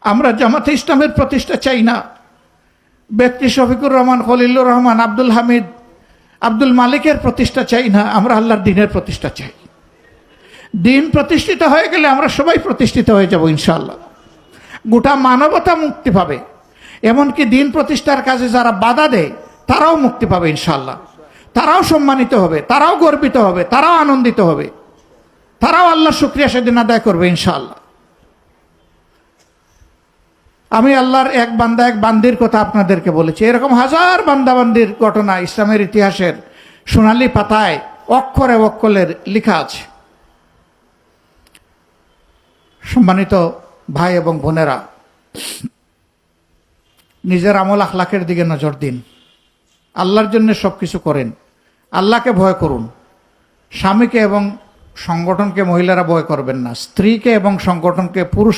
আমরা জামাতে ইসলামের প্রতিষ্ঠা চাই না, ব্যক্তি শফিকুর রহমান, খলিলুর রহমান, আব্দুল হামিদ, আব্দুল মালিকের প্রতিষ্ঠা চাই না। আমরা আল্লাহর দিনের প্রতিষ্ঠা চাই। দিন প্রতিষ্ঠিত হয়ে গেলে আমরা সবাই প্রতিষ্ঠিত হয়ে যাব ইনশাআল্লাহ। গোটা মানবতা মুক্তি পাবে। এমনকি দিন প্রতিষ্ঠার কাজে যারা বাধা দেয় তারাও মুক্তি পাবে ইনশাআল্লাহ। তারাও সম্মানিত হবে, তারাও গর্বিত হবে, তারাও আনন্দিত হবে, তারাও আল্লাহর শুকরিয়া সেদিন আদায় করবে ইনশাআল্লাহ। আমি আল্লাহর এক বান্দা এক বান্দির কথা আপনাদেরকে বলেছি। এরকম হাজার বান্দাবান্দির ঘটনা ইসলামের ইতিহাসের সোনালী পাতায় অক্ষরে অক্ষরে লেখা আছে। সম্মানিত ভাই এবং বোনেরা, নিজের আমল আখলাকের দিকে নজর দিন। আল্লাহর জন্য সব কিছু করেন। আল্লাহকে ভয় করুন। স্বামীকে এবং সংগঠনকে মহিলারা ভয় করবেন না, স্ত্রীকে এবং সংগঠনকে পুরুষ